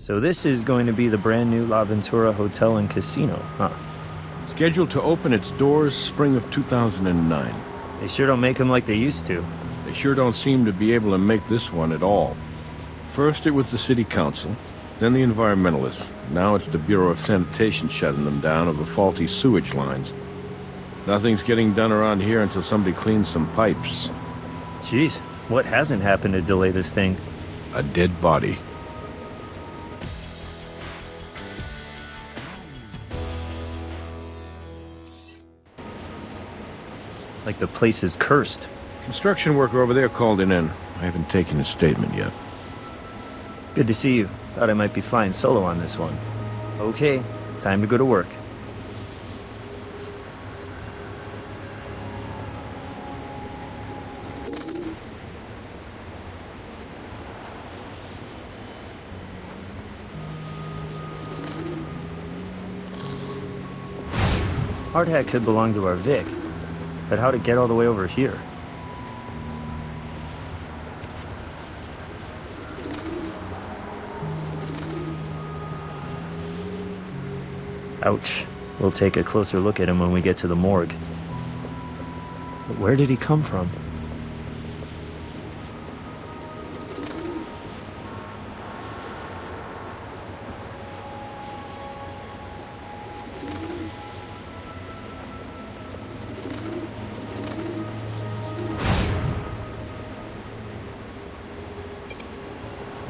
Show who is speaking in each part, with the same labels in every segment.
Speaker 1: So this is going to be the brand new La Ventura Hotel and Casino, huh?
Speaker 2: Scheduled to open its doors spring of 2009.
Speaker 1: They sure don't make them like they used to.
Speaker 2: They sure don't seem to be able to make this one at all. First it was the city council, then the environmentalists. Now it's the Bureau of Sanitation shutting them down over faulty sewage lines. Nothing's getting done around here until somebody cleans some pipes.
Speaker 1: Jeez, what hasn't happened to delay this thing?
Speaker 2: A dead body.
Speaker 1: Like the place is cursed.
Speaker 2: Construction worker over there called in. I haven't taken his statement yet.
Speaker 1: Good to see you. Thought I might be flying solo on this one. Okay, time to go to work. Hard hat could belong to our Vic, but how'd it get all the way over here? Ouch. We'll take a closer look at him when we get to the morgue. But where did he come from?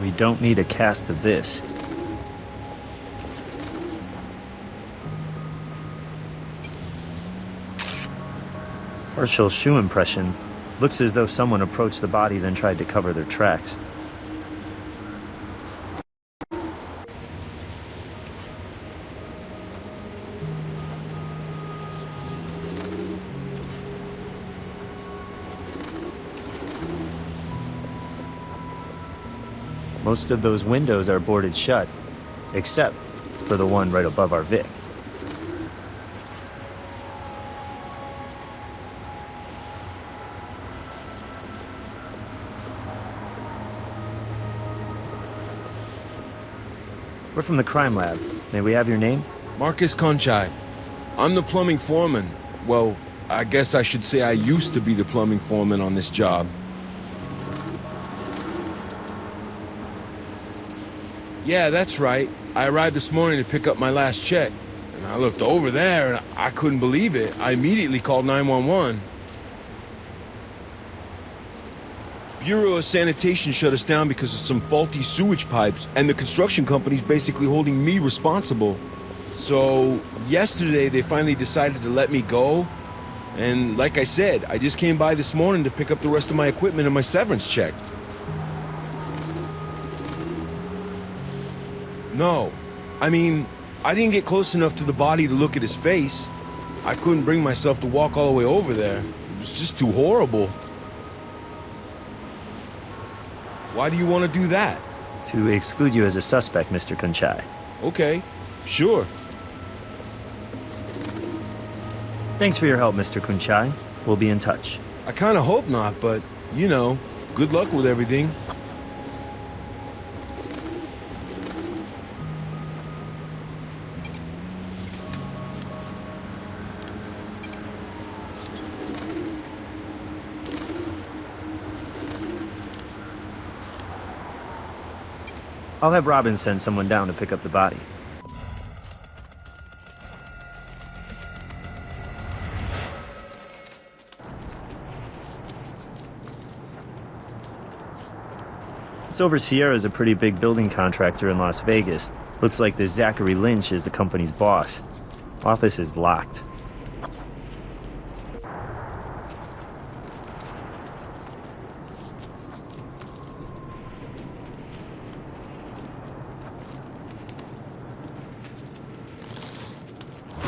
Speaker 1: We don't need a cast of this. Partial shoe impression. Looks as though someone approached the body then tried to cover their tracks. Most of those windows are boarded shut, except for the one right above our Vic. We're from the crime lab. May we have your name?
Speaker 3: Marcus Conchai. I'm the plumbing foreman. Well, I guess I should say I used to be the plumbing foreman on this job. Yeah, that's right. I arrived this morning to pick up my last check. And I looked over there and I couldn't believe it. I immediately called 911. Bureau of Sanitation shut us down because of some faulty sewage pipes, and the construction company's basically holding me responsible. So, yesterday they finally decided to let me go. And like I said, I just came by this morning to pick up the rest of my equipment and my severance check. No. I mean, I didn't get close enough to the body to look at his face. I couldn't bring myself to walk all the way over there. It was just too horrible. Why do you want to do that?
Speaker 1: To exclude you as a suspect, Mr. Conchai.
Speaker 3: Okay, sure.
Speaker 1: Thanks for your help, Mr. Conchai. We'll be in touch.
Speaker 3: I kind of hope not, but, you know, good luck with everything.
Speaker 1: I'll have Robin send someone down to pick up the body. Silver Sierra is a pretty big building contractor in Las Vegas. Looks like this Zachary Lynch is the company's boss. Office is locked.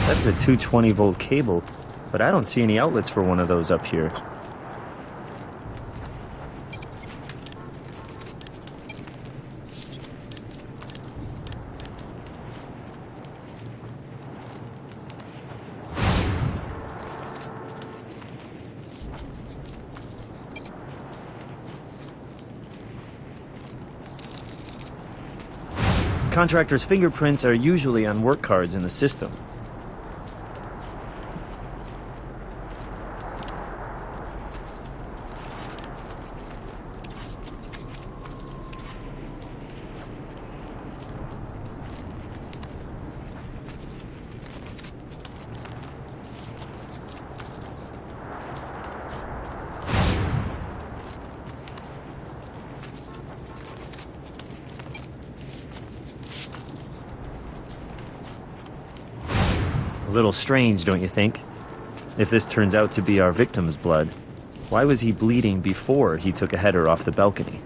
Speaker 1: That's a 220-volt cable, but I don't see any outlets for one of those up here. Contractors' fingerprints are usually on work cards in the system. A little strange, don't you think? If this turns out to be our victim's blood, why was he bleeding before he took a header off the balcony?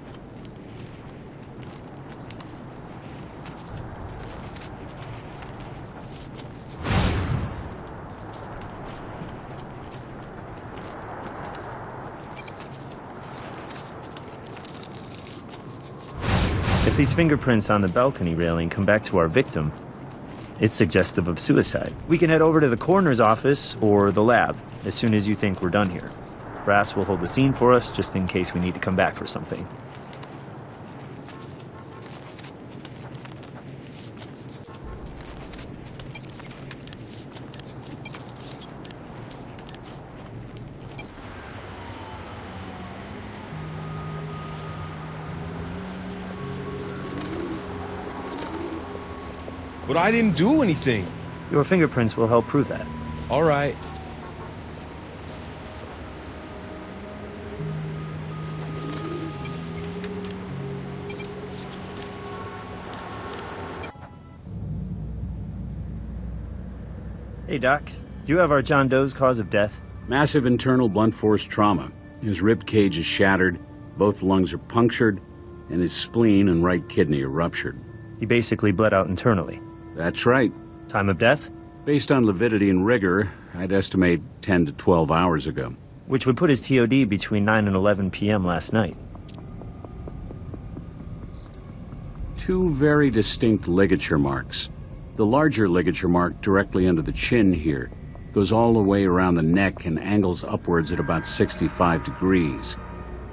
Speaker 1: If these fingerprints on the balcony railing come back to our victim, it's suggestive of suicide. We can head over to the coroner's office or the lab as soon as you think we're done here. Brass will hold the scene for us just in case we need to come back for something.
Speaker 3: But I didn't do anything.
Speaker 1: Your fingerprints will help prove that.
Speaker 3: All right.
Speaker 1: Hey, Doc. Do you have our John Doe's cause of death?
Speaker 4: Massive internal blunt force trauma. His rib cage is shattered, both lungs are punctured, and his spleen and right kidney are ruptured.
Speaker 1: He basically bled out internally.
Speaker 4: That's right.
Speaker 1: Time of death?
Speaker 4: Based on lividity and rigor, I'd estimate 10 to 12 hours ago.
Speaker 1: Which would put his TOD between 9 and 11 p.m. last night.
Speaker 4: Two very distinct ligature marks. The larger ligature mark directly under the chin here goes all the way around the neck and angles upwards at about 65 degrees.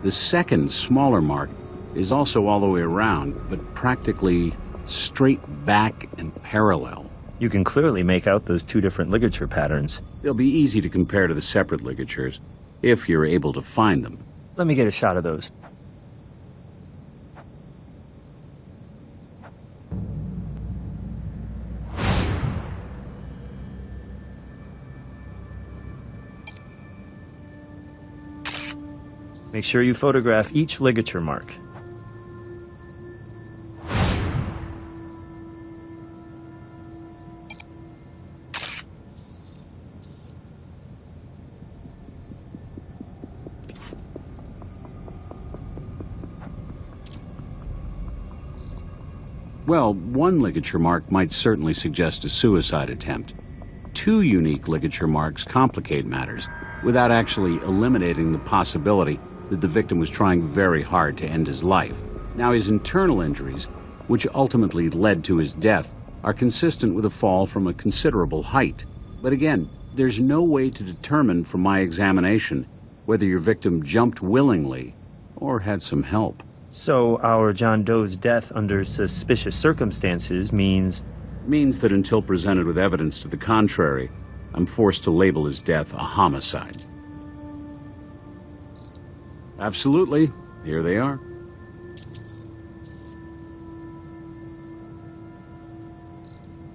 Speaker 4: The second, smaller mark is also all the way around, but practically straight back and parallel.
Speaker 1: You can clearly make out those two different ligature patterns.
Speaker 4: They'll be easy to compare to the separate ligatures, if you're able to find them.
Speaker 1: Let me get a shot of those. Make sure you photograph each ligature mark.
Speaker 4: Well, one ligature mark might certainly suggest a suicide attempt. Two unique ligature marks complicate matters, without actually eliminating the possibility that the victim was trying very hard to end his life. Now, his internal injuries, which ultimately led to his death, are consistent with a fall from a considerable height. But again, there's no way to determine from my examination whether your victim jumped willingly or had some help.
Speaker 1: So our John Doe's death under suspicious circumstances means
Speaker 4: Means that until presented with evidence to the contrary, I'm forced to label his death a homicide. Absolutely. Here they are.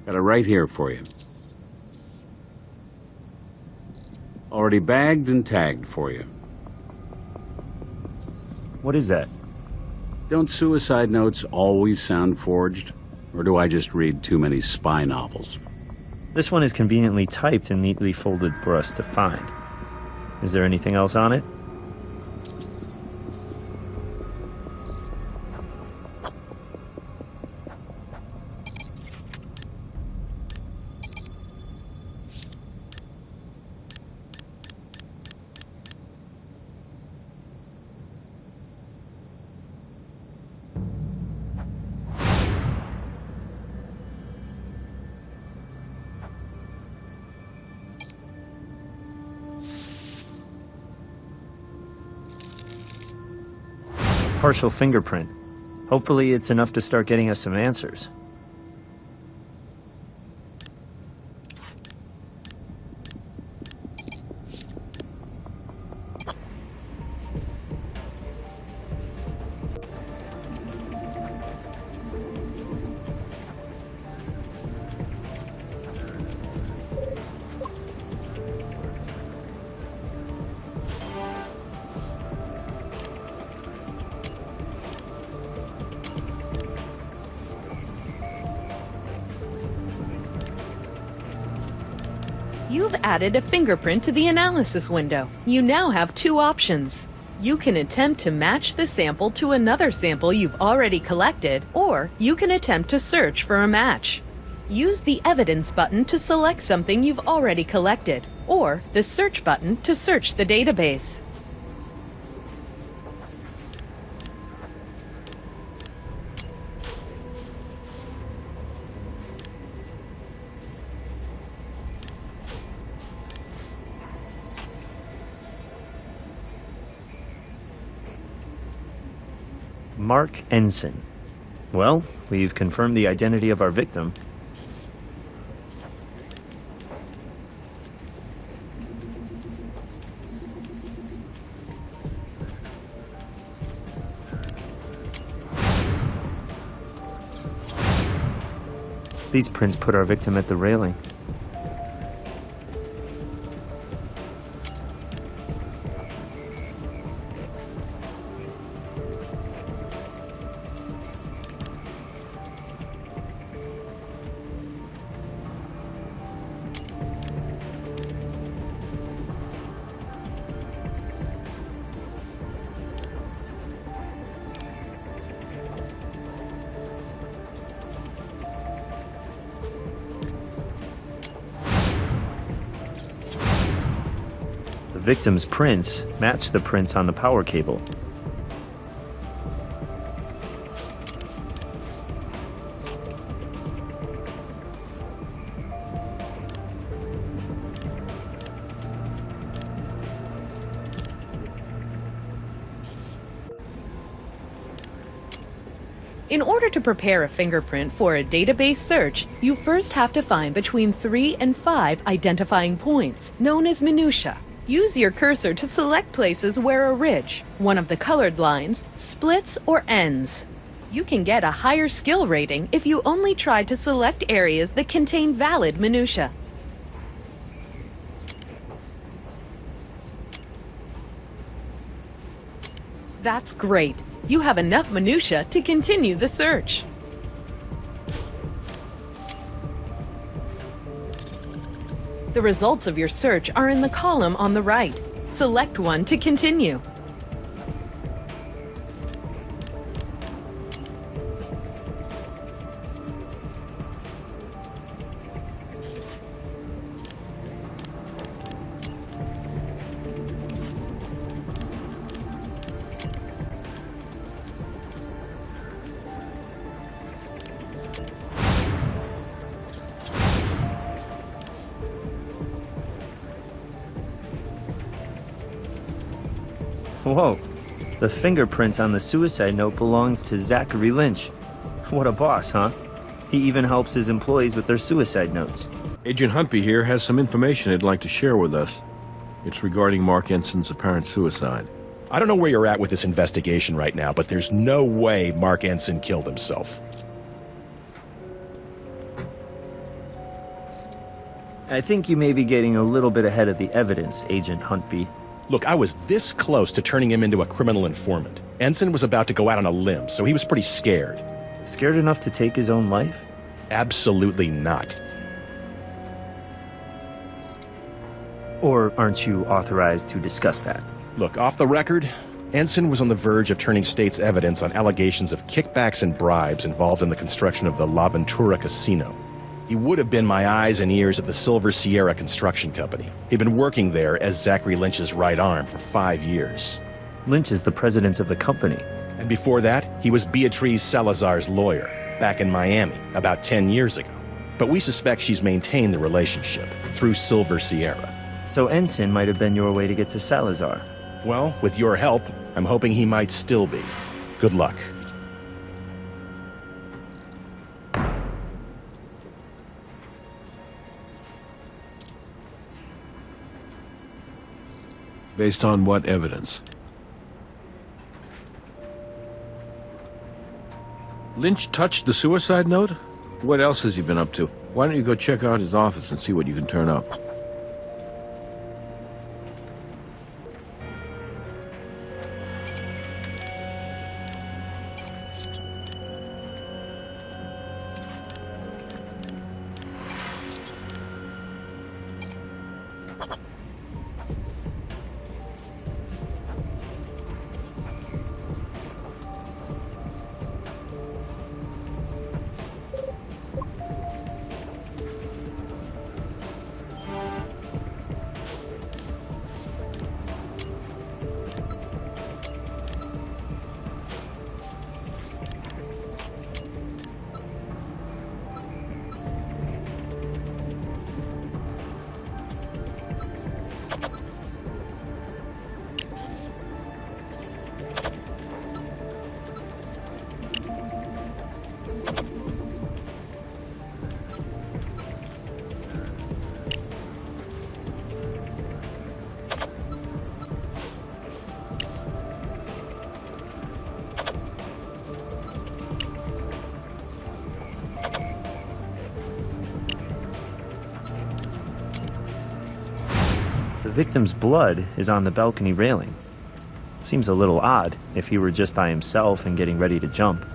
Speaker 4: Got it right here for you. Already bagged and tagged for you.
Speaker 1: what is that?
Speaker 4: Don't suicide notes always sound forged? Or do I just read too many spy novels?
Speaker 1: This one is conveniently typed and neatly folded for us to find. Is there anything else on it? Partial fingerprint. Hopefully it's enough to start getting us some answers.
Speaker 5: You've added a fingerprint to the analysis window. You now have two options. You can attempt to match the sample to another sample you've already collected, or you can attempt to search for a match. Use the Evidence button to select something you've already collected, or the Search button to search the database.
Speaker 1: Mark Ensign. Well, we've confirmed the identity of our victim. These prints put our victim at the railing. The victim's prints match the prints on the power cable.
Speaker 5: In order to prepare a fingerprint for a database search, you first have to find between 3 and 5 identifying points, known as minutia. Use your cursor to select places where a ridge, one of the colored lines, splits or ends. You can get a higher skill rating if you only try to select areas that contain valid minutia. That's great. You have enough minutia to continue the search. The results of your search are in the column on the right. Select one to continue.
Speaker 1: Whoa, the fingerprint on the suicide note belongs to Zachary Lynch. What a boss, huh? He even helps his employees with their suicide notes.
Speaker 2: Agent Huntby here has some information he'd like to share with us. It's regarding Mark Ensign's apparent suicide.
Speaker 6: I don't know where you're at with this investigation right now, but there's no way Mark Ensign killed himself.
Speaker 1: I think you may be getting a little bit ahead of the evidence, Agent Huntby.
Speaker 6: Look, I was this close to turning him into a criminal informant. Ensign was about to go out on a limb, so he was pretty scared.
Speaker 1: Scared enough to take his own life?
Speaker 6: Absolutely not.
Speaker 1: Or aren't you authorized to discuss that?
Speaker 6: Look, off the record, Ensign was on the verge of turning state's evidence on allegations of kickbacks and bribes involved in the construction of the La Ventura Casino. He would have been my eyes and ears at the Silver Sierra Construction Company. He'd been working there as Zachary Lynch's right arm for 5 years.
Speaker 1: Lynch is the president of the company.
Speaker 6: And before that, he was Beatriz Salazar's lawyer, back in Miami, about 10 years ago. But we suspect she's maintained the relationship through Silver Sierra.
Speaker 1: So Ensign might have been your way to get to Salazar.
Speaker 6: Well, with your help, I'm hoping he might still be. Good luck.
Speaker 2: Based on what evidence? Lynch touched the suicide note? What else has he been up to? Why don't you go check out his office and see what you can turn up?
Speaker 1: The victim's blood is on the balcony railing. Seems a little odd if he were just by himself and getting ready to jump.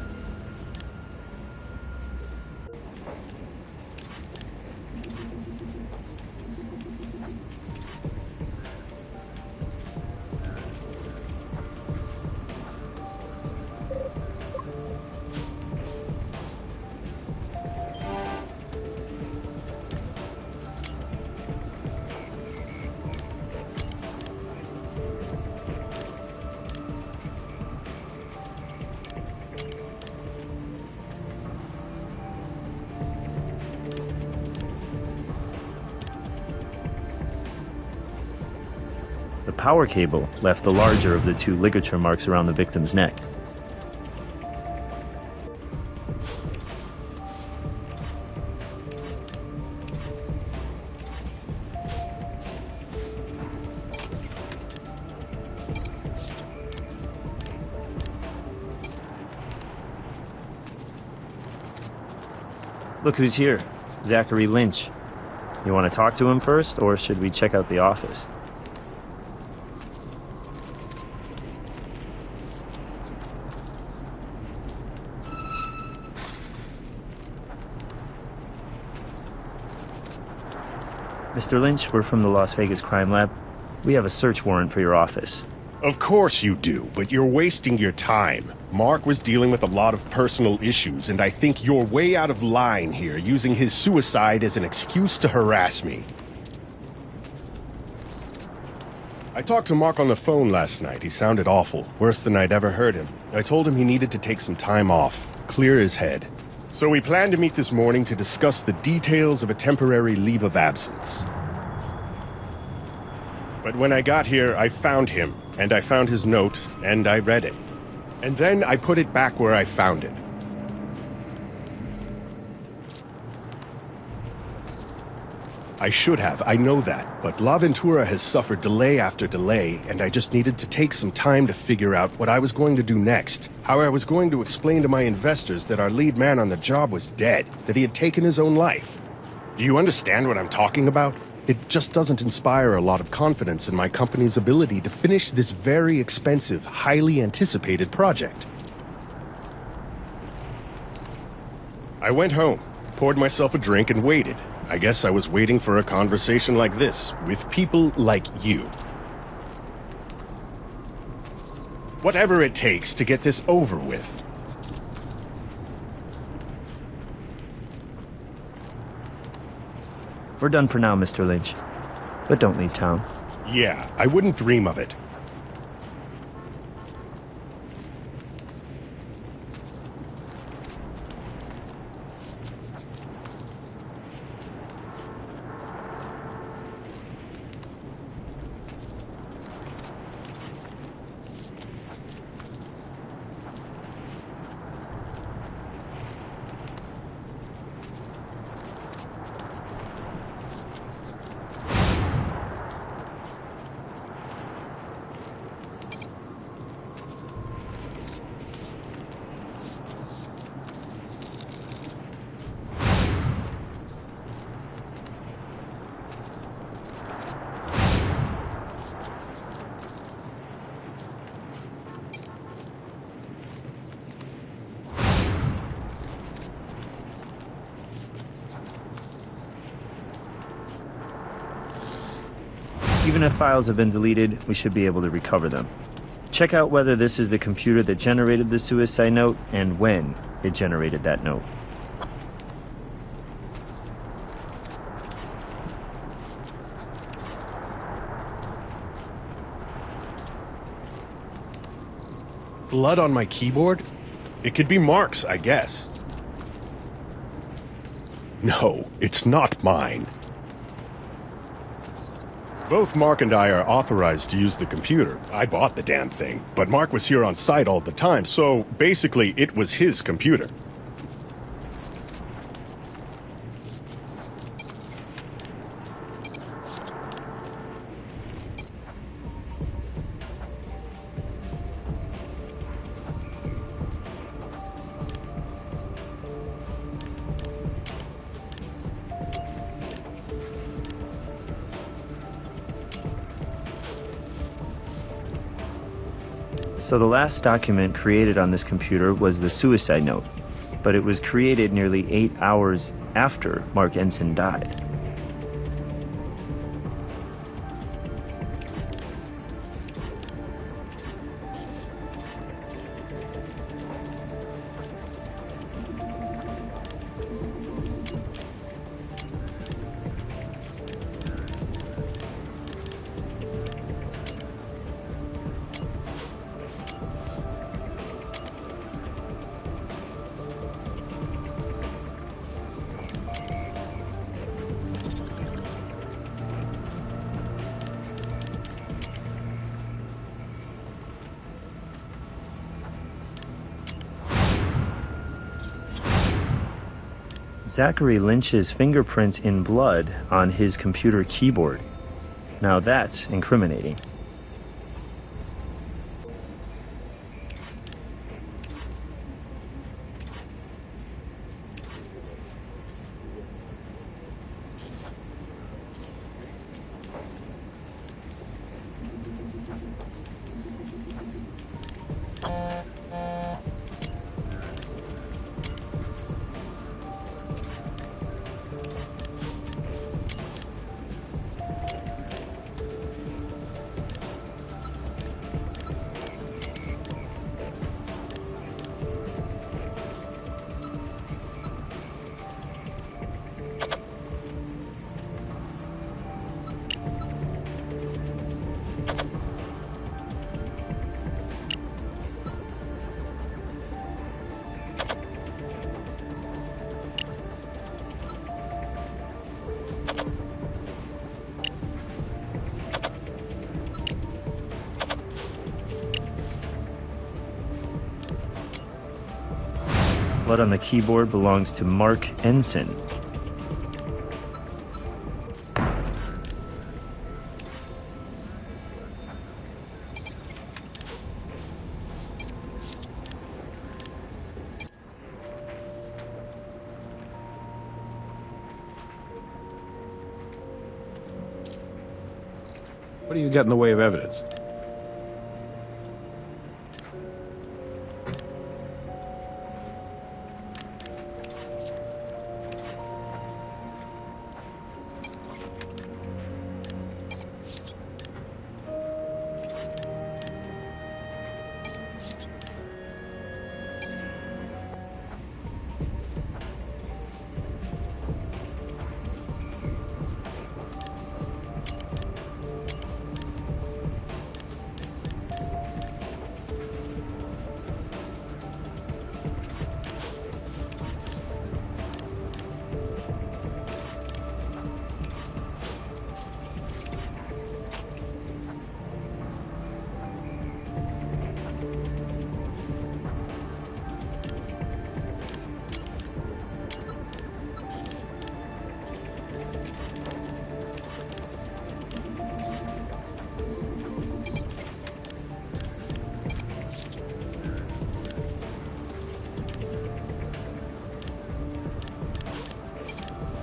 Speaker 1: The power cable left the larger of the two ligature marks around the victim's neck. Look who's here, Zachary Lynch. You want to talk to him first, or should we check out the office? Mr. Lynch, we're from the Las Vegas Crime Lab. We have a search warrant for your office.
Speaker 6: Of course you do, but you're wasting your time. Mark was dealing with a lot of personal issues, and I think you're way out of line here, using his suicide as an excuse to harass me. I talked to Mark on the phone last night. He sounded awful, worse than I'd ever heard him. I told him he needed to take some time off, clear his head. So we planned to meet this morning to discuss the details of a temporary leave of absence. But when I got here, I found him, and I found his note, and I read it. And then I put it back where I found it. I should have, I know that, but La Ventura has suffered delay after delay, and I just needed to take some time to figure out what I was going to do next. How I was going to explain to my investors that our lead man on the job was dead, that he had taken his own life. Do you understand what I'm talking about? It just doesn't inspire a lot of confidence in my company's ability to finish this very expensive, highly anticipated project. I went home, poured myself a drink, and waited. I guess I was waiting for a conversation like this, with people like you. Whatever it takes to get this over with.
Speaker 1: We're done for now, Mr. Lynch. But don't leave town.
Speaker 6: Yeah, I wouldn't dream of it.
Speaker 1: Even if files have been deleted, we should be able to recover them. Check out whether this is the computer that generated the suicide note and when it generated that note.
Speaker 6: Blood on my keyboard? It could be Mark's, I guess. No, it's not mine. Both Mark and I are authorized to use the computer. I bought the damn thing, but Mark was here on site all the time, so basically it was his computer.
Speaker 1: So the last document created on this computer was the suicide note, but it was created nearly 8 hours after Mark Ensign died. Zachary Lynch's fingerprint in blood on his computer keyboard. Now that's incriminating. Blood on the keyboard belongs to Mark Ensign.
Speaker 2: What do you got in the way of evidence?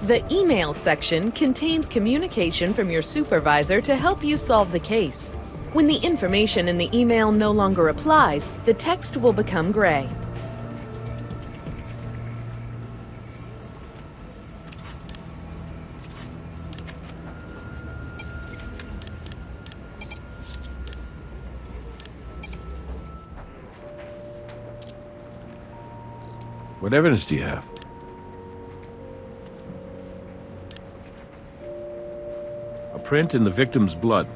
Speaker 5: The email section contains communication from your supervisor to help you solve the case. When the information in the email no longer applies, the text will become gray.
Speaker 2: What evidence do you have? A print in the victim's blood.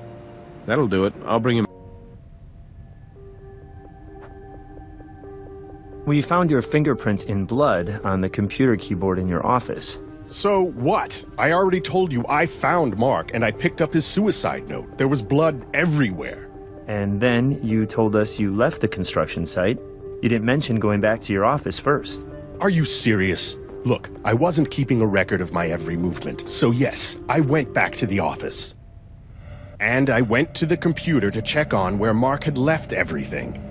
Speaker 2: That'll do it. I'll bring him.
Speaker 1: We found your fingerprints in blood on the computer keyboard in your office.
Speaker 6: So what? I already told you I found Mark and I picked up his suicide note. There was blood everywhere.
Speaker 1: And then you told us you left the construction site. You didn't mention going back to your office first.
Speaker 6: Are you serious? Look, I wasn't keeping a record of my every movement, so yes, I went back to the office. And I went to the computer to check on where Mark had left everything.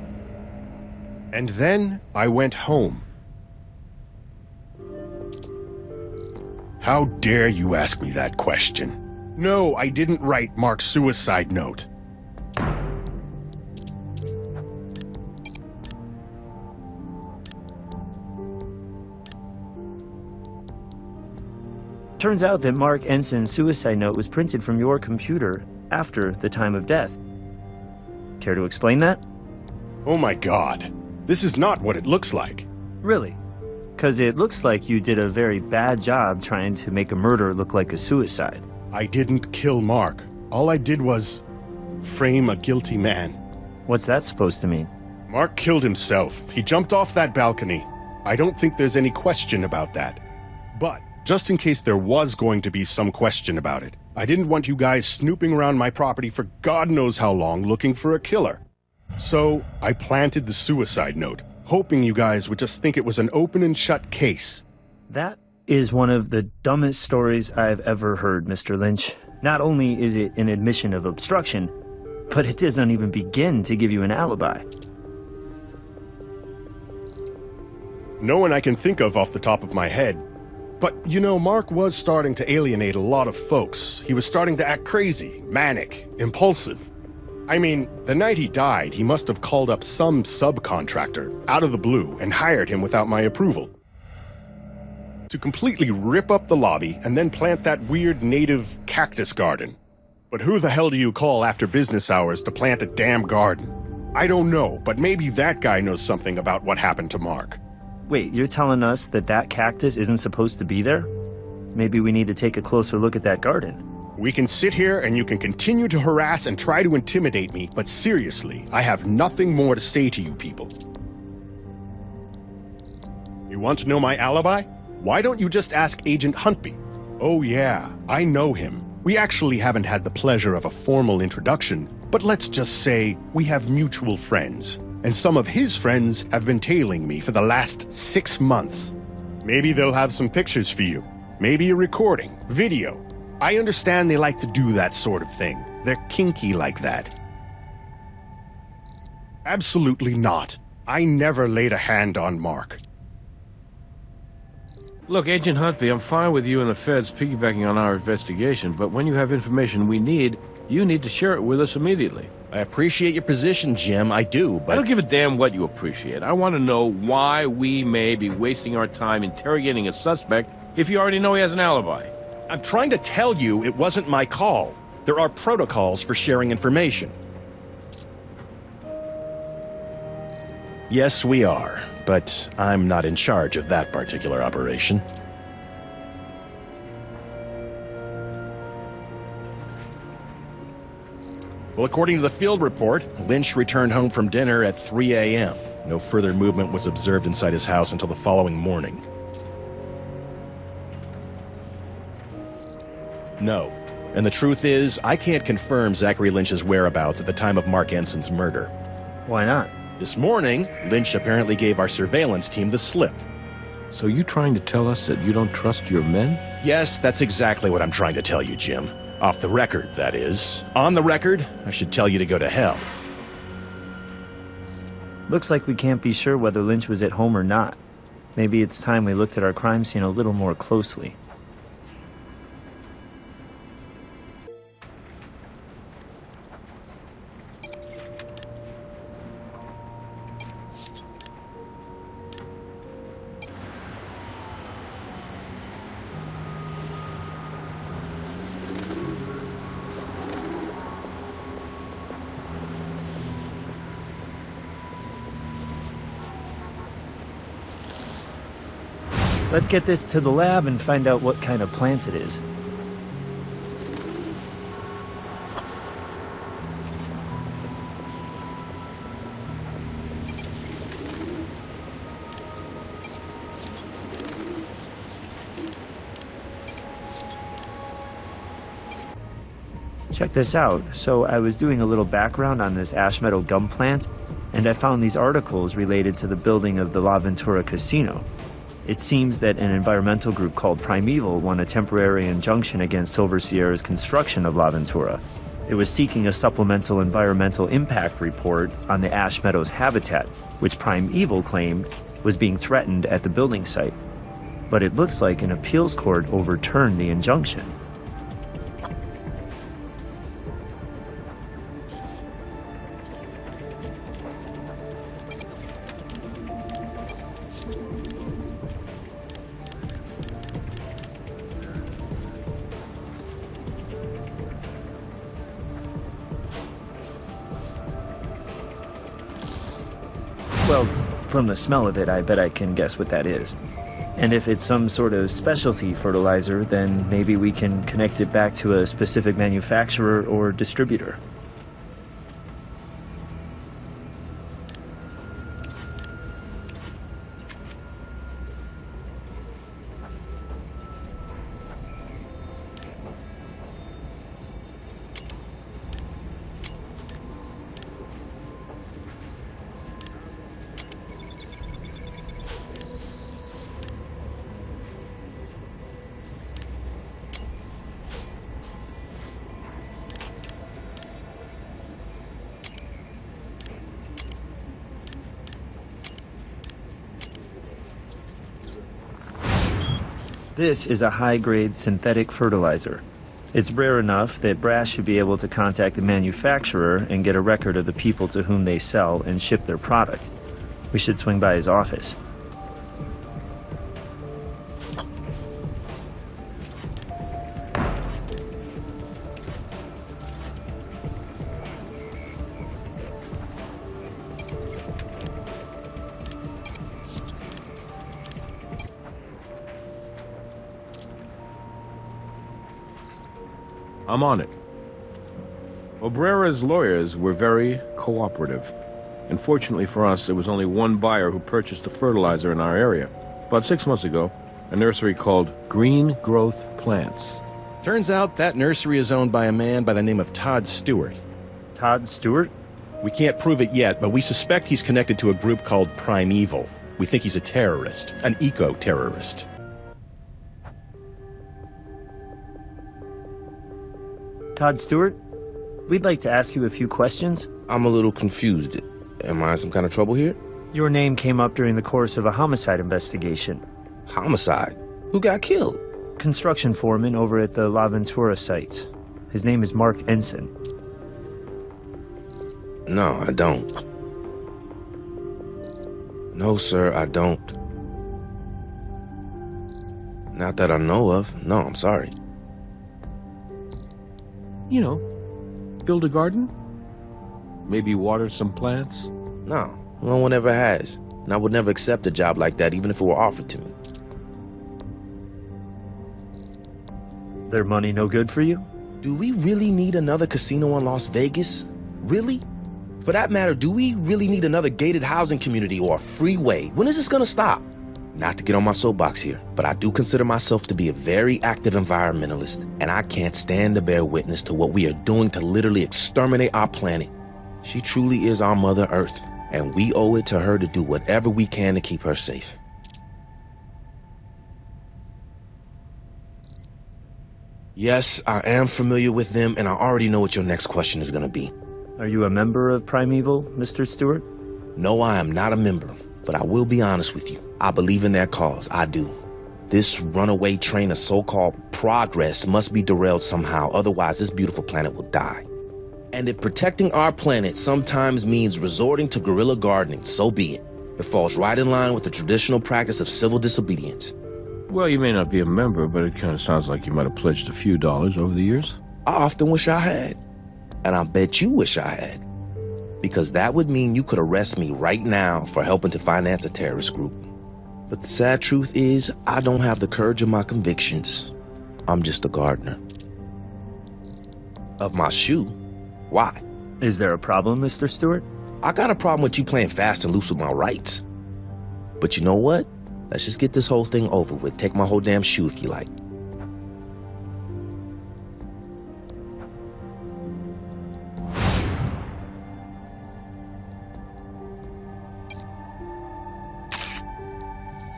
Speaker 6: And then I went home. How dare you ask me that question? No, I didn't write Mark's suicide note.
Speaker 1: Turns out that Mark Ensign's suicide note was printed from your computer after the time of death. Care to explain that?
Speaker 6: Oh my god. This is not what it looks like.
Speaker 1: Really? Because it looks like you did a very bad job trying to make a murder look like a suicide.
Speaker 6: I didn't kill Mark. All I did was frame a guilty man.
Speaker 1: What's that supposed to mean?
Speaker 6: Mark killed himself. He jumped off that balcony. I don't think there's any question about that. But, just in case there was going to be some question about it, I didn't want you guys snooping around my property for God knows how long looking for a killer. So, I planted the suicide note, hoping you guys would just think it was an open and shut case.
Speaker 1: That is one of the dumbest stories I've ever heard, Mr. Lynch. Not only is it an admission of obstruction, but it doesn't even begin to give you an alibi.
Speaker 6: No one I can think of off the top of my head. But, you know, Mark was starting to alienate a lot of folks. He was starting to act crazy, manic, impulsive. I mean, the night he died, he must have called up some subcontractor out of the blue and hired him without my approval to completely rip up the lobby and then plant that weird native cactus garden. But who the hell do you call after business hours to plant a damn garden? I don't know, but maybe that guy knows something about what happened to Mark.
Speaker 1: Wait, you're telling us that that cactus isn't supposed to be there? Maybe we need to take a closer look at that garden.
Speaker 6: We can sit here and you can continue to harass and try to intimidate me, but seriously, I have nothing more to say to you people. You want to know my alibi? Why don't you just ask Agent Huntby? Oh yeah, I know him. We actually haven't had the pleasure of a formal introduction, but let's just say we have mutual friends, and some of his friends have been tailing me for the last 6 months. Maybe they'll have some pictures for you. Maybe a recording, video. I understand they like to do that sort of thing. They're kinky like that. Absolutely not. I never laid a hand on Mark.
Speaker 2: Look, Agent Huntby, I'm fine with you and the feds piggybacking on our investigation, but when you have information we need, you need to share it with us immediately.
Speaker 6: I appreciate your position, Jim. I do, but...
Speaker 2: I don't give a damn what you appreciate. I want to know why we may be wasting our time interrogating a suspect if you already know he has an alibi.
Speaker 6: I'm trying to tell you it wasn't my call. There are protocols for sharing information. Yes, we are, but I'm not in charge of that particular operation. Well, according to the field report, Lynch returned home from dinner at 3 a.m. No further movement was observed inside his house until the following morning. No. And the truth is, I can't confirm Zachary Lynch's whereabouts at the time of Mark Ensign's murder.
Speaker 1: Why not?
Speaker 6: This morning, Lynch apparently gave our surveillance team the slip.
Speaker 2: So you trying to tell us that you don't trust your men?
Speaker 6: Yes, that's exactly what I'm trying to tell you, Jim. Off the record, that is. On the record, I should tell you to go to hell.
Speaker 1: Looks like we can't be sure whether Lynch was at home or not. Maybe it's time we looked at our crime scene a little more closely. Let's get this to the lab and find out what kind of plant it is. Check this out. So I was doing a little background on this ash meadow gum plant, and I found these articles related to the building of the La Ventura Casino. It seems that an environmental group called Primeval won a temporary injunction against Silver Sierra's construction of La Ventura. It was seeking a supplemental environmental impact report on the Ash Meadows habitat, which Primeval claimed was being threatened at the building site. But it looks like an appeals court overturned the injunction. From the smell of it, I bet I can guess what that is. And if it's some sort of specialty fertilizer, then maybe we can connect it back to a specific manufacturer or distributor. This is a high-grade synthetic fertilizer. It's rare enough that Brass should be able to contact the manufacturer and get a record of the people to whom they sell and ship their product. We should swing by his office.
Speaker 2: I'm on it. Obrera's lawyers were very cooperative. Unfortunately for us, there was only one buyer who purchased the fertilizer in our area. About 6 months ago, a nursery called Green Growth Plants.
Speaker 6: Turns out that nursery is owned by a man by the name of Todd Stewart.
Speaker 1: Todd Stewart?
Speaker 6: We can't prove it yet, but we suspect he's connected to a group called Primeval. We think he's a terrorist, an eco-terrorist.
Speaker 1: Todd Stewart? We'd like to ask you a few questions.
Speaker 7: I'm a little confused. Am I in some kind of trouble here?
Speaker 1: Your name came up during the course of a homicide investigation.
Speaker 7: Homicide? Who got killed?
Speaker 1: Construction foreman over at the La Ventura site. His name is Mark Ensign.
Speaker 7: No, I don't. No, sir, I don't. Not that I know of. No, I'm sorry.
Speaker 2: You know, build a garden? Maybe water some plants?
Speaker 7: No, no one ever has. And I would never accept a job like that, even if it were offered to me.
Speaker 1: Their money no good for you?
Speaker 7: Do we really need another casino in Las Vegas? Really? For that matter, do we really need another gated housing community or a freeway? When is this gonna stop? Not to get on my soapbox here, but I do consider myself to be a very active environmentalist, and I can't stand to bear witness to what we are doing to literally exterminate our planet. She truly is our Mother Earth, and we owe it to her to do whatever we can to keep her safe. Yes, I am familiar with them, and I already know what your next question is gonna be.
Speaker 1: Are you a member of Primeval, Mr. Stewart?
Speaker 7: No, I am not a member, but I will be honest with you. I believe in their cause, I do. This runaway train of so-called progress must be derailed somehow, otherwise this beautiful planet will die. And if protecting our planet sometimes means resorting to guerrilla gardening, so be it. It falls right in line with the traditional practice of civil disobedience.
Speaker 2: Well, you may not be a member, but it kind of sounds like you might have pledged a few dollars over the years.
Speaker 7: I often wish I had. And I bet you wish I had. Because that would mean you could arrest me right now for helping to finance a terrorist group. But the sad truth is, I don't have the courage of my convictions. I'm just a gardener. Of my shoe? Why?
Speaker 1: Is there a problem, Mr. Stewart?
Speaker 7: I got a problem with you playing fast and loose with my rights. But you know what? Let's just get this whole thing over with. Take my whole damn shoe if you like.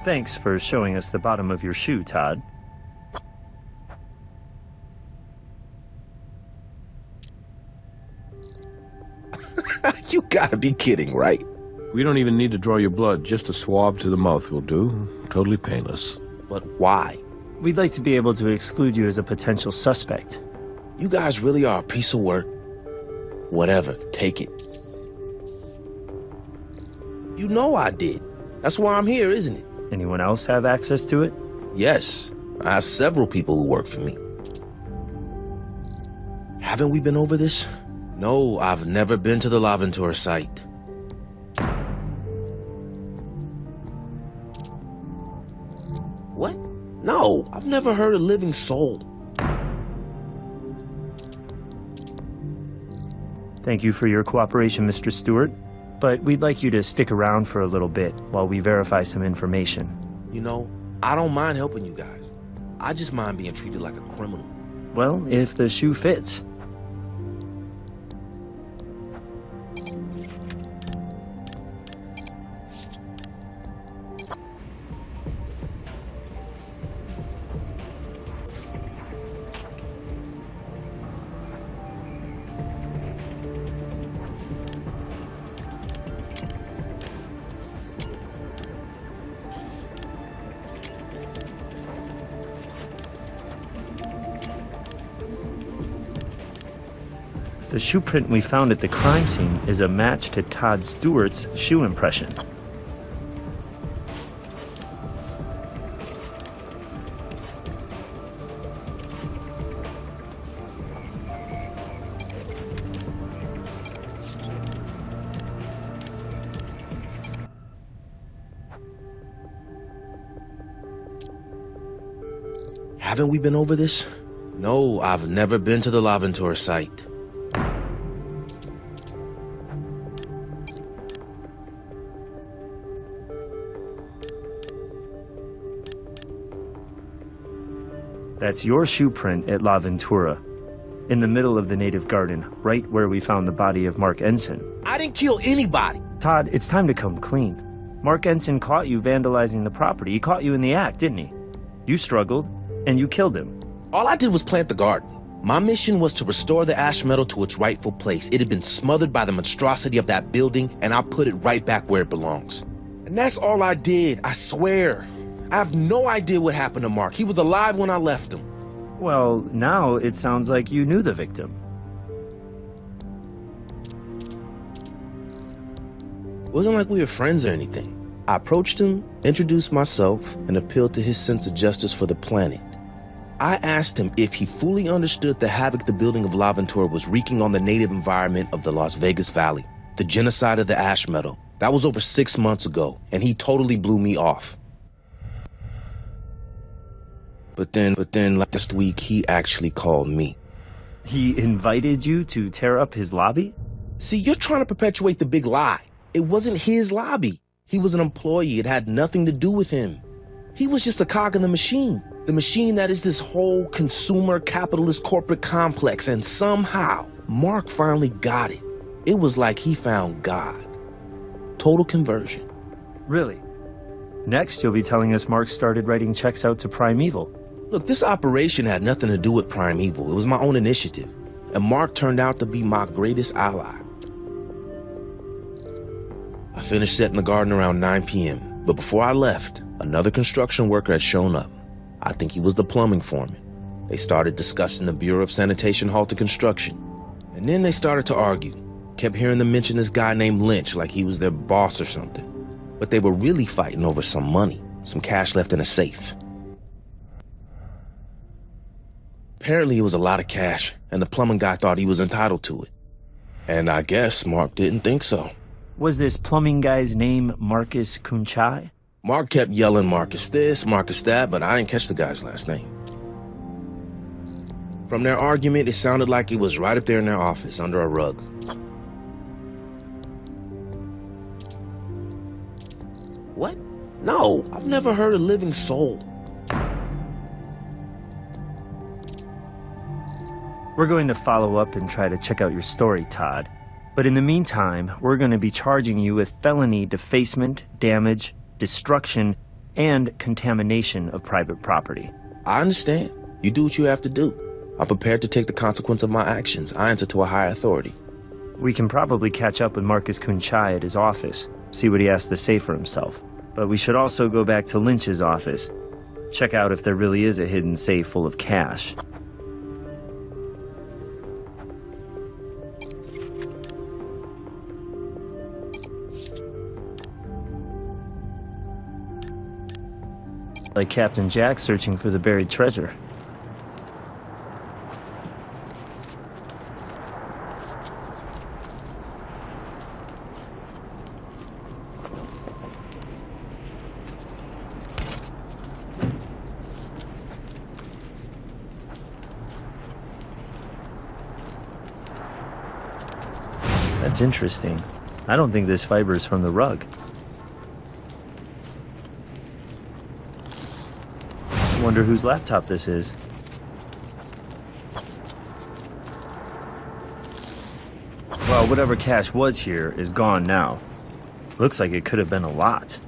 Speaker 1: Thanks for showing us the bottom of your shoe, Todd.
Speaker 7: You gotta be kidding, right?
Speaker 2: We don't even need to draw your blood. Just a swab to the mouth will do. Totally painless.
Speaker 7: But why?
Speaker 1: We'd like to be able to exclude you as a potential suspect.
Speaker 7: You guys really are a piece of work. Whatever, take it. You know I did. That's why I'm here, isn't it?
Speaker 1: Anyone else have access to it?
Speaker 7: Yes, I have several people who work for me. Haven't we been over this? No, I've never been to the La Ventura site. I've never heard a living soul.
Speaker 1: Thank you for your cooperation, Mr. Stewart. But we'd like you to stick around for a little bit while we verify some information.
Speaker 7: You know, I don't mind helping you guys. I just mind being treated like a criminal.
Speaker 1: Well, if the shoe fits. The shoe print we found at the crime scene is a match to Todd Stewart's shoe impression.
Speaker 7: Haven't we been over this? No, I've never been to the Laventura site.
Speaker 1: That's your shoe print at La Ventura, in the middle of the native garden, right where we found the body of Mark Ensign.
Speaker 7: I didn't kill anybody.
Speaker 1: Todd, it's time to come clean. Mark Ensign caught you vandalizing the property. He caught you in the act, didn't he? You struggled, and you killed him.
Speaker 7: All I did was plant the garden. My mission was to restore the ash metal to its rightful place. It had been smothered by the monstrosity of that building, and I put it right back where it belongs. And that's all I did, I swear. I have no idea what happened to Mark. He was alive when I left him.
Speaker 1: Well, now it sounds like you knew the victim.
Speaker 7: It wasn't like we were friends or anything. I approached him, introduced myself, and appealed to his sense of justice for the planet. I asked him if he fully understood the havoc the building of La Ventura was wreaking on the native environment of the Las Vegas Valley, the genocide of the ash metal. That was over 6 months ago, and he totally blew me off. But then last week, he actually called me.
Speaker 1: He invited you to tear up his lobby?
Speaker 7: See, you're trying to perpetuate the big lie. It wasn't his lobby. He was an employee. It had nothing to do with him. He was just a cog in the machine that is this whole consumer capitalist corporate complex. And somehow, Mark finally got it. It was like he found God. Total conversion.
Speaker 1: Really? Next, you'll be telling us Mark started writing checks out to Primeval.
Speaker 7: Look, this operation had nothing to do with Primeval. It was my own initiative. And Mark turned out to be my greatest ally. I finished setting the garden around 9 p.m. But before I left, another construction worker had shown up. I think he was the plumbing foreman. They started discussing the Bureau of Sanitation halted construction. And then they started to argue. Kept hearing them mention this guy named Lynch like he was their boss or something. But they were really fighting over some money, some cash left in a safe. Apparently it was a lot of cash, and the plumbing guy thought he was entitled to it. And I guess Mark didn't think so.
Speaker 1: Was this plumbing guy's name Marcus Kunchai?
Speaker 7: Mark kept yelling Marcus this, Marcus that, but I didn't catch the guy's last name. From their argument, it sounded like it was right up there in their office, under a rug. What? No, I've never heard a living soul.
Speaker 1: We're going to follow up and try to check out your story, Todd. But in the meantime, we're going to be charging you with felony defacement, damage, destruction, and contamination of private property.
Speaker 7: I understand. You do what you have to do. I'm prepared to take the consequence of my actions. I answer to a higher authority.
Speaker 1: We can probably catch up with Marcus Kunchai at his office, see what he has to say for himself. But we should also go back to Lynch's office, check out if there really is a hidden safe full of cash. Like Captain Jack searching for the buried treasure. That's interesting. I don't think this fiber is from the rug. I wonder whose laptop this is. Well, whatever cash was here is gone now. Looks like it could have been a lot.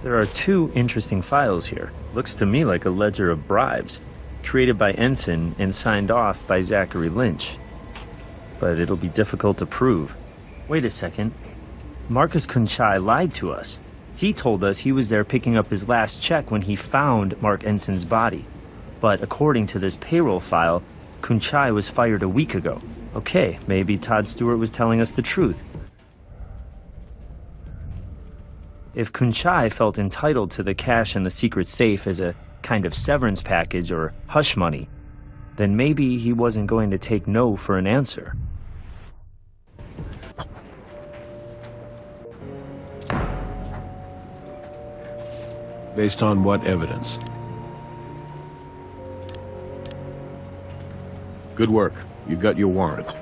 Speaker 1: There are two interesting files here. Looks to me like a ledger of bribes, created by Ensign and signed off by Zachary Lynch. But it'll be difficult to prove. Wait a second. Marcus Kunchai lied to us. He told us he was there picking up his last check when he found Mark Ensign's body. But according to this payroll file, Kunchai was fired a week ago. Okay, maybe Todd Stewart was telling us the truth. If Kunchai felt entitled to the cash in the secret safe as a kind of severance package or hush money, then maybe he wasn't going to take no for an answer.
Speaker 2: Based on what evidence? Good work. You got your warrant.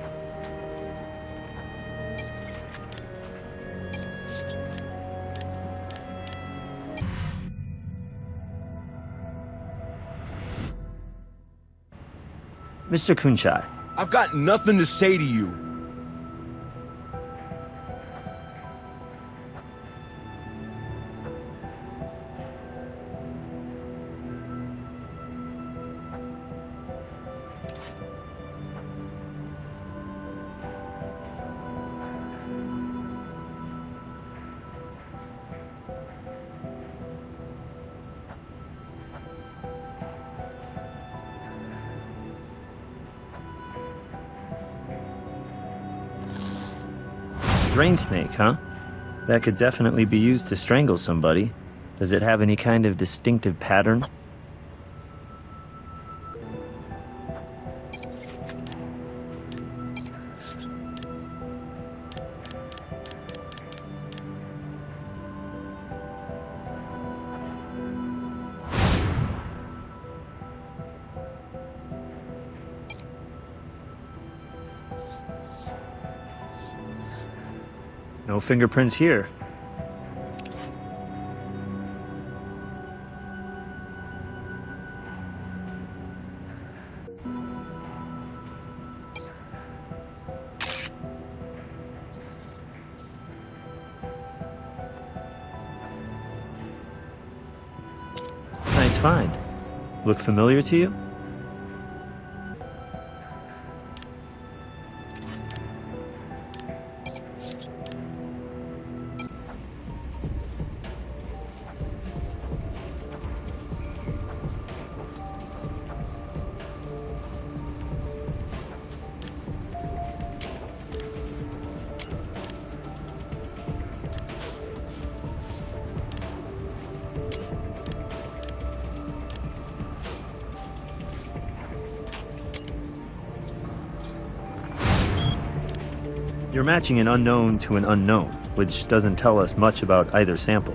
Speaker 1: Mr. Kunchai,
Speaker 3: I've got nothing to say to you.
Speaker 1: Drain snake, huh? That could definitely be used to strangle somebody. Does it have any kind of distinctive pattern? No fingerprints here. Nice find. Look familiar to you? You're matching an unknown to an unknown, which doesn't tell us much about either sample.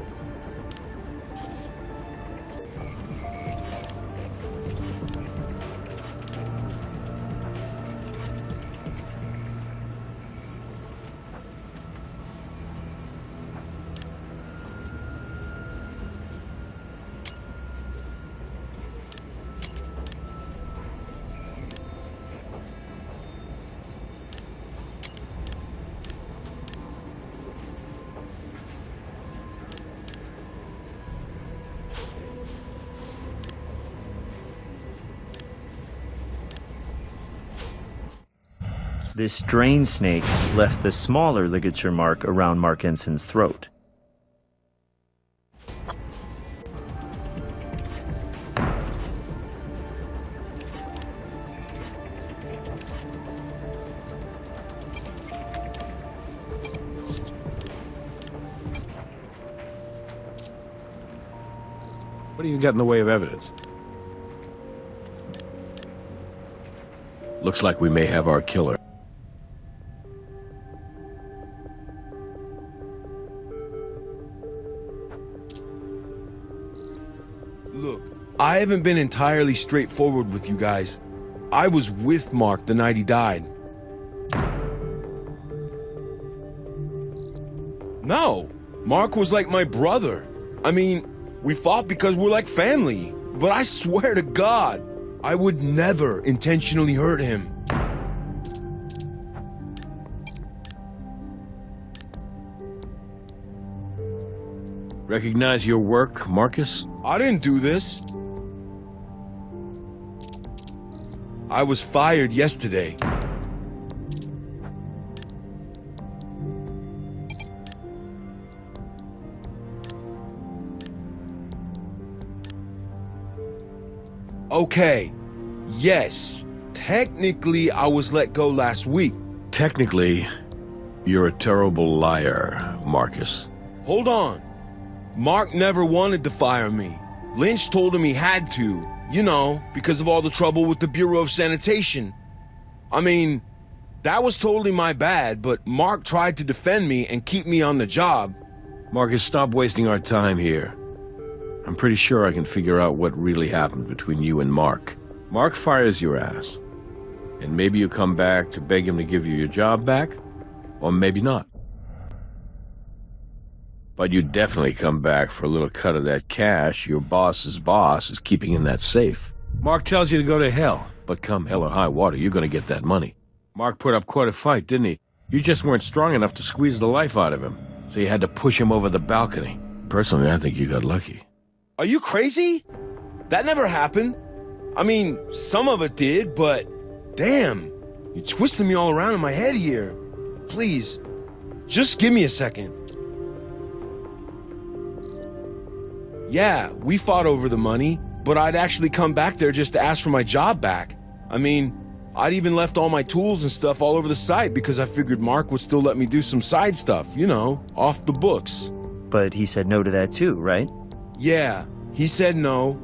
Speaker 1: This drain snake left the smaller ligature mark around Mark Enson's throat.
Speaker 2: What do you got in the way of evidence? Looks like we may have our killer.
Speaker 3: Look, I haven't been entirely straightforward with you guys. I was with Mark the night he died. No, Mark was like my brother. I mean, we fought because we're like family. But I swear to God, I would never intentionally hurt him.
Speaker 2: Recognize your work, Marcus?
Speaker 3: I didn't do this. I was fired yesterday. Okay, yes, technically I was let go last week.
Speaker 2: Technically, you're a terrible liar, Marcus.
Speaker 3: Hold on. Mark never wanted to fire me. Lynch told him he had to, you know, because of all the trouble with the Bureau of Sanitation. I mean, that was totally my bad, but Mark tried to defend me and keep me on the job.
Speaker 2: Marcus, stop wasting our time here. I'm pretty sure I can figure out what really happened between you and Mark. Mark fires your ass. And maybe you come back to beg him to give you your job back, or maybe not. But you definitely come back for a little cut of that cash your boss's boss is keeping in that safe. Mark tells you to go to hell, but come hell or high water, you're gonna get that money. Mark put up quite a fight, didn't he? You just weren't strong enough to squeeze the life out of him, so you had to push him over the balcony. Personally, I think you got lucky.
Speaker 3: Are you crazy? That never happened. I mean, some of it did, but damn, you're twisting me all around in my head here. Please, just give me a second. Yeah, we fought over the money, but I'd actually come back there just to ask for my job back. I mean, I'd even left all my tools and stuff all over the site because I figured Mark would still let me do some side stuff, you know, off the books.
Speaker 1: But he said no to that too, right?
Speaker 3: Yeah, he said no.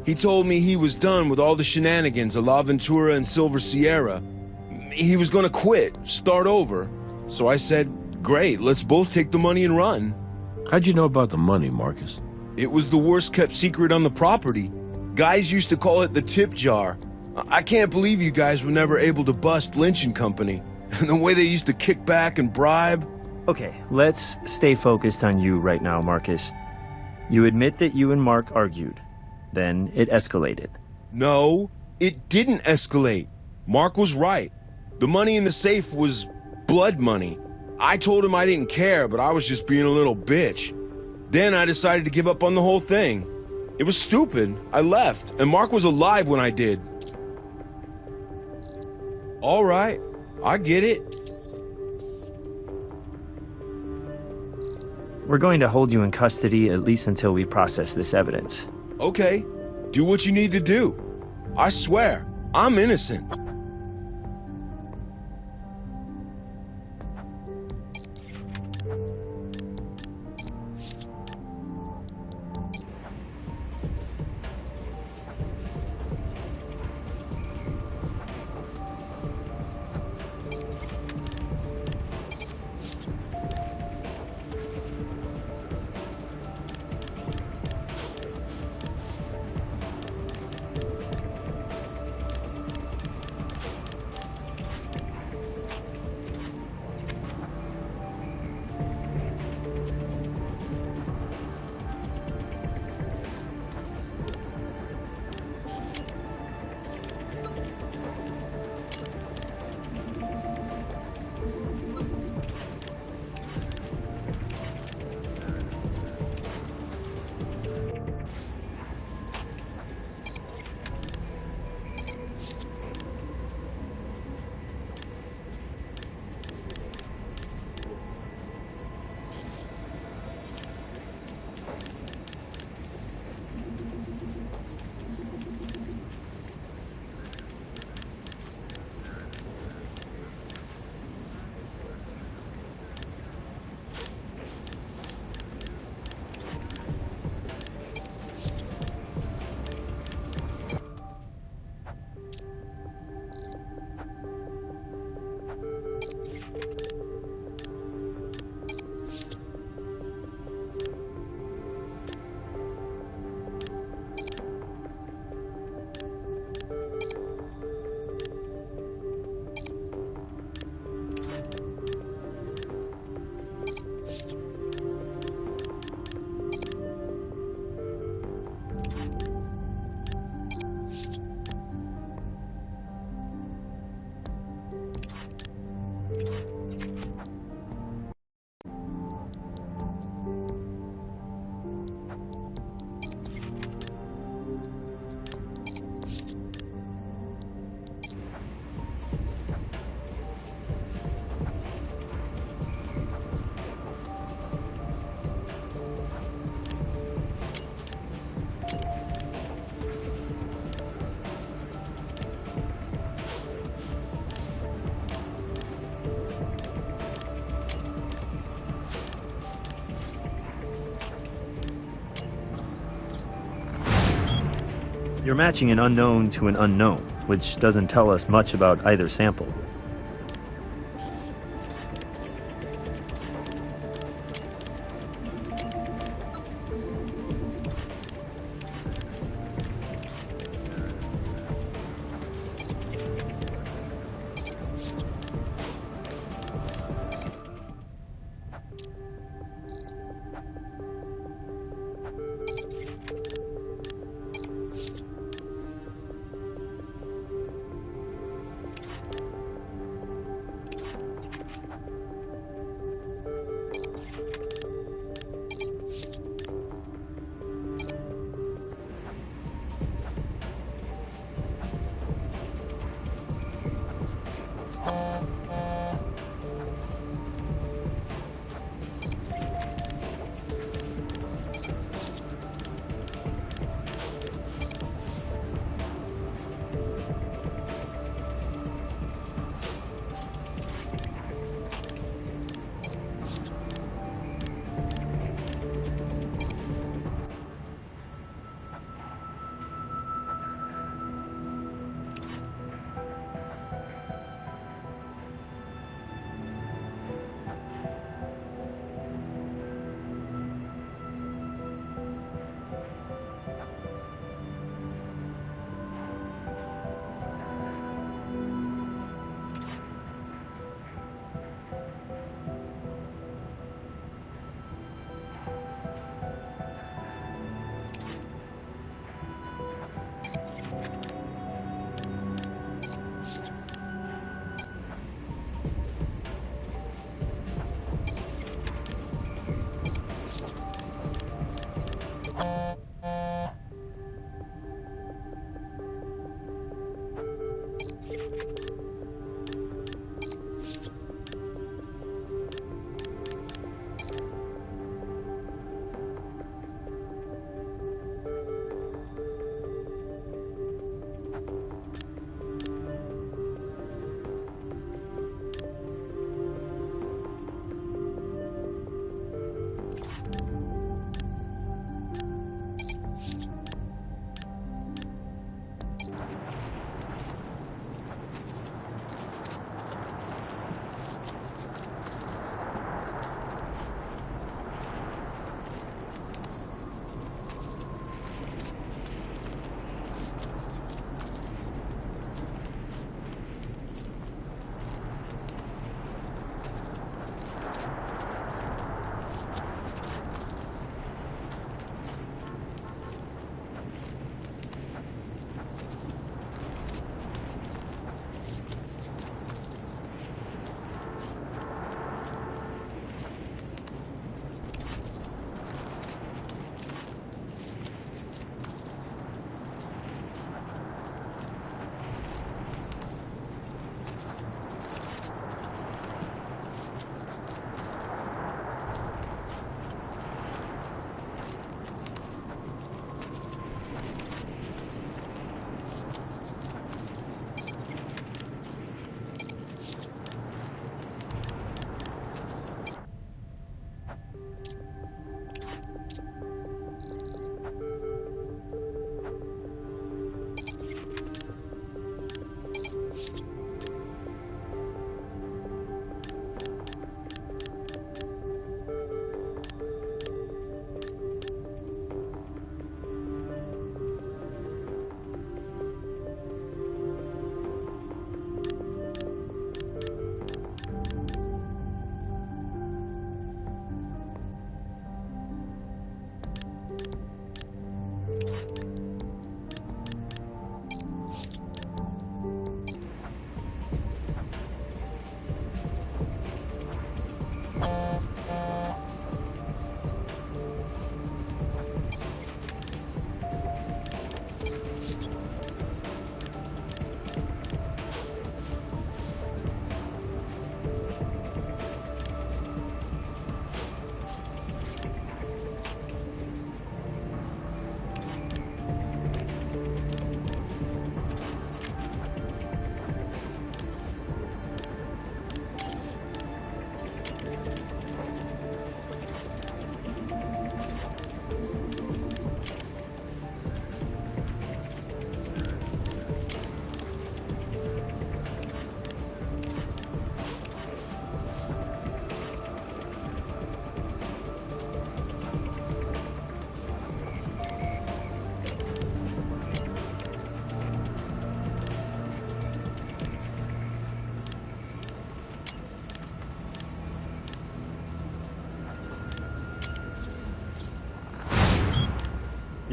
Speaker 3: He told me he was done with all the shenanigans of La Ventura and Silver Sierra. He was gonna quit, start over. So I said, great, let's both take the money and run.
Speaker 2: How'd you know about the money, Marcus?
Speaker 3: It was the worst kept secret on the property. Guys used to call it the tip jar. I can't believe you guys were never able to bust Lynch and Company. And the way they used to kick back and bribe.
Speaker 1: Okay, let's stay focused on you right now, Marcus. You admit that you and Mark argued. Then it escalated.
Speaker 3: No, it didn't escalate. Mark was right. The money in the safe was blood money. I told him I didn't care, but I was just being a little bitch. Then I decided to give up on the whole thing. It was stupid. I left, and Mark was alive when I did. All right, I get it.
Speaker 1: We're going to hold you in custody at least until we process this evidence.
Speaker 3: Okay, do what you need to do. I swear, I'm innocent.
Speaker 1: You're matching an unknown to an unknown, which doesn't tell us much about either sample.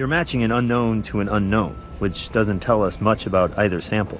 Speaker 1: You're matching an unknown to an unknown, which doesn't tell us much about either sample.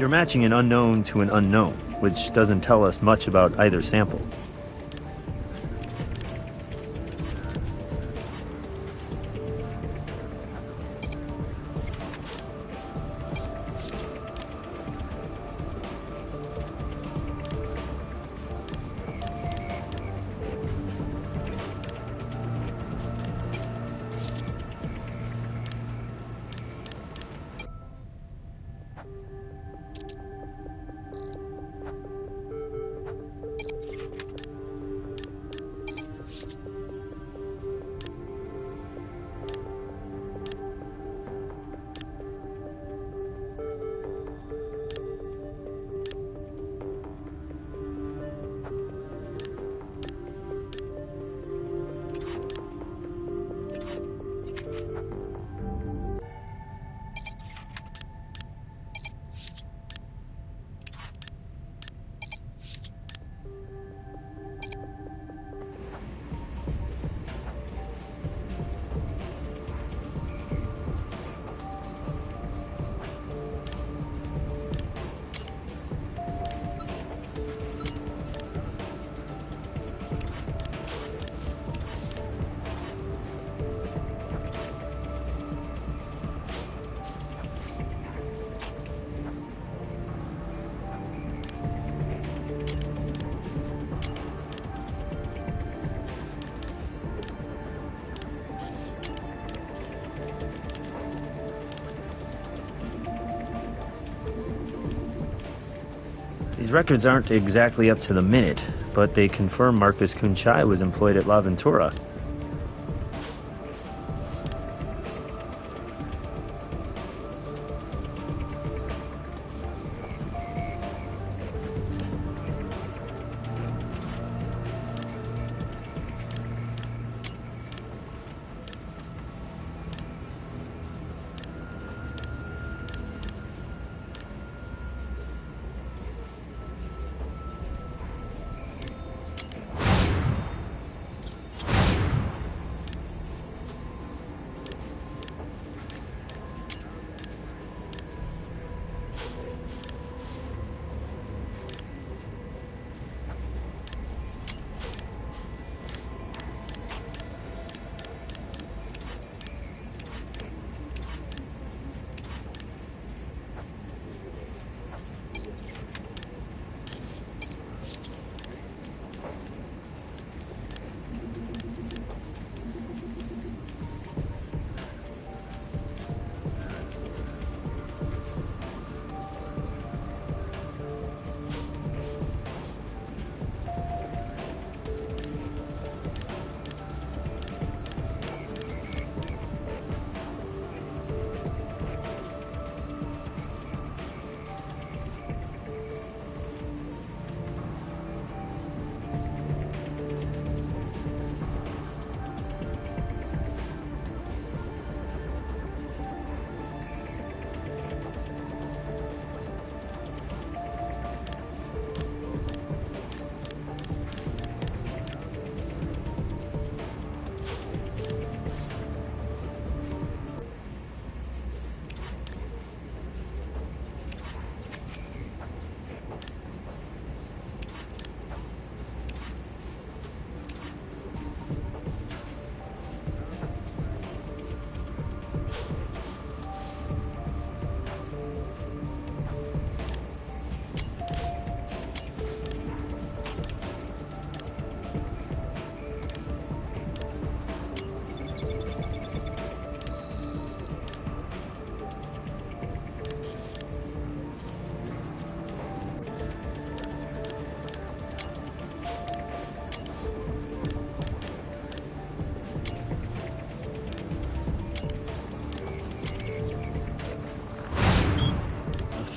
Speaker 1: You're matching an unknown to an unknown, which doesn't tell us much about either sample. His records aren't exactly up to the minute, but they confirm Marcus Kunchai was employed at La Ventura.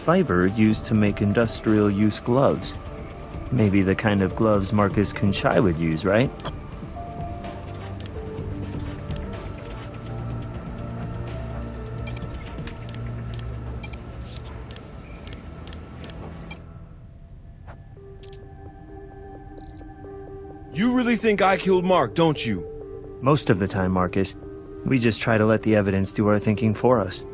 Speaker 1: Fiber used to make industrial use gloves. Maybe the kind of gloves Marcus Kunchai would use, right?
Speaker 3: You really think I killed Mark, don't you?
Speaker 1: Most of the time, Marcus. We just try to let the evidence do our thinking for us.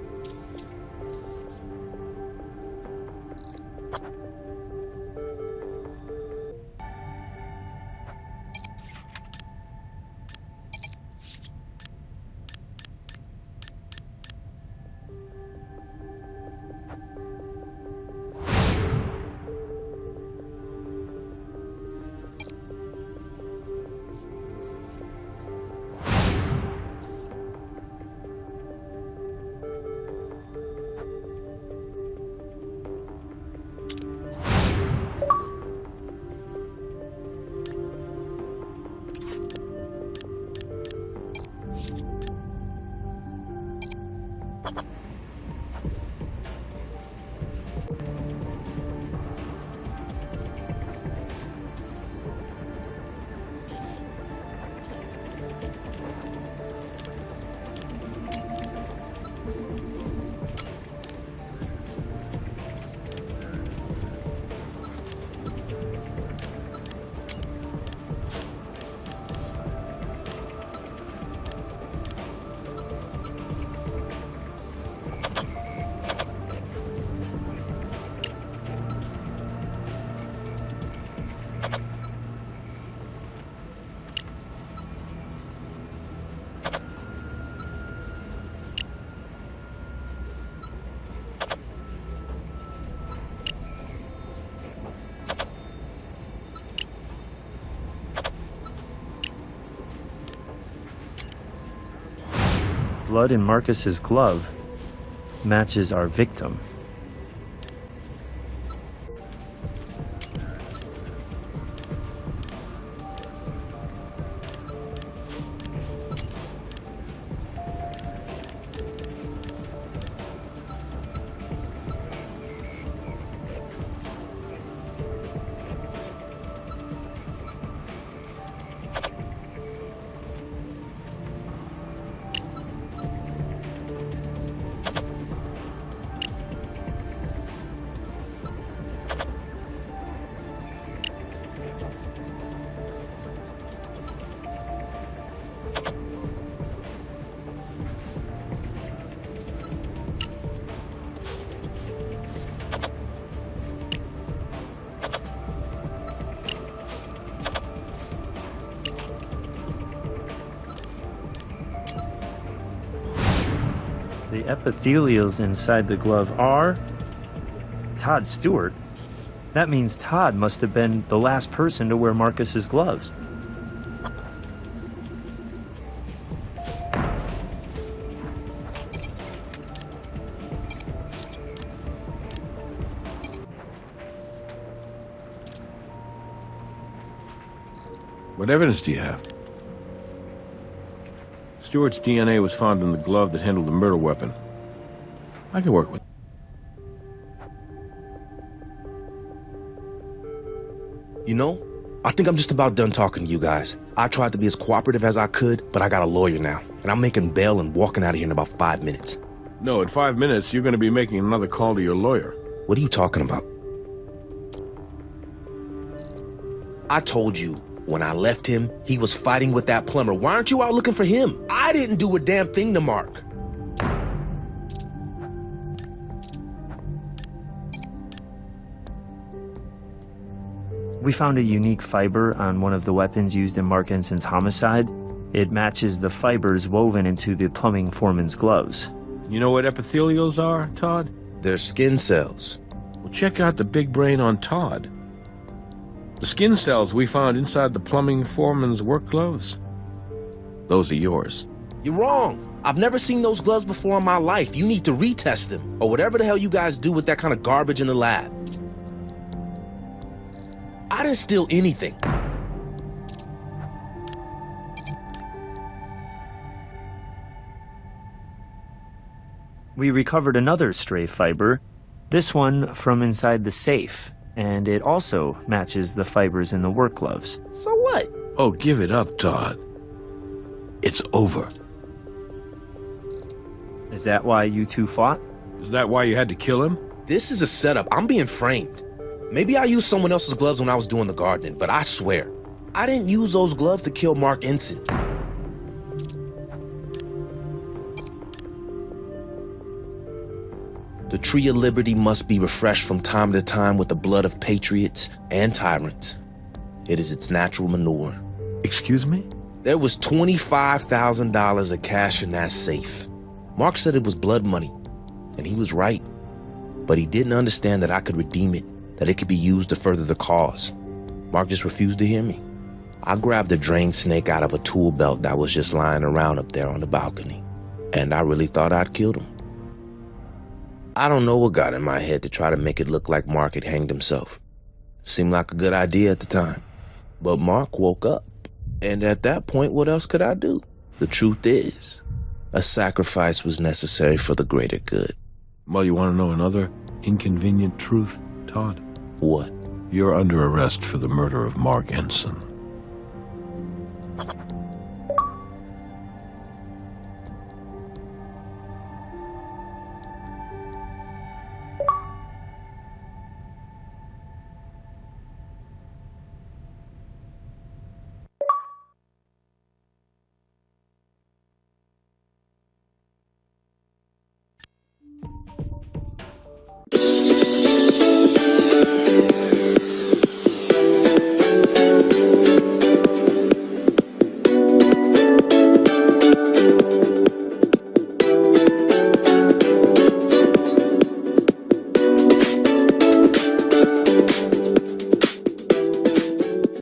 Speaker 1: Blood in Marcus's glove matches our victim. epithelials inside the glove are Todd Stewart. That means Todd must have been the last person to wear Marcus's gloves.
Speaker 2: What evidence do you have? Stewart's DNA was found in the glove that handled the murder weapon. I can work with it.
Speaker 7: You know, I think I'm just about done talking to you guys. I tried to be as cooperative as I could, but I got a lawyer now, and I'm making bail and walking out of here in about 5 minutes.
Speaker 2: No, in 5 minutes, you're going to be making another call to your lawyer.
Speaker 7: What are you talking about? I told you, when I left him, he was fighting with that plumber. Why aren't you out looking for him? I didn't do a damn thing to Mark.
Speaker 1: We found a unique fiber on one of the weapons used in Mark Enson's homicide. It matches the fibers woven into the plumbing foreman's gloves.
Speaker 2: You know what epithelials are, Todd?
Speaker 7: They're skin cells.
Speaker 2: Well, check out the big brain on Todd. The skin cells we found inside the plumbing foreman's work gloves. Those are yours.
Speaker 7: You're wrong. I've never seen those gloves before in my life. You need to retest them, or whatever the hell you guys do with that kind of garbage in the lab. I didn't steal anything.
Speaker 1: We recovered another stray fiber, this one from inside the safe, and it also matches the fibers in the work gloves.
Speaker 7: So what?
Speaker 2: Oh, give it up, Todd. It's over.
Speaker 1: Is that why you two fought?
Speaker 2: Is that why you had to kill him?
Speaker 7: This is a setup. I'm being framed. Maybe I used someone else's gloves when I was doing the gardening, but I swear, I didn't use those gloves to kill Mark Ensign. The Tree of Liberty must be refreshed from time to time with the blood of patriots and tyrants. It is its natural manure.
Speaker 2: Excuse me?
Speaker 7: There was $25,000 of cash in that safe. Mark said it was blood money, and he was right. But he didn't understand that I could redeem it, that it could be used to further the cause. Mark just refused to hear me. I grabbed a drain snake out of a tool belt that was just lying around up there on the balcony, and I really thought I'd killed him. I don't know what got in my head to try to make it look like Mark had hanged himself. Seemed like a good idea at the time. But Mark woke up, and at that point, what else could I do? The truth is, a sacrifice was necessary for the greater good.
Speaker 2: Well, you want to know another inconvenient truth, Todd?
Speaker 7: What?
Speaker 2: You're under arrest for the murder of Mark Ensign.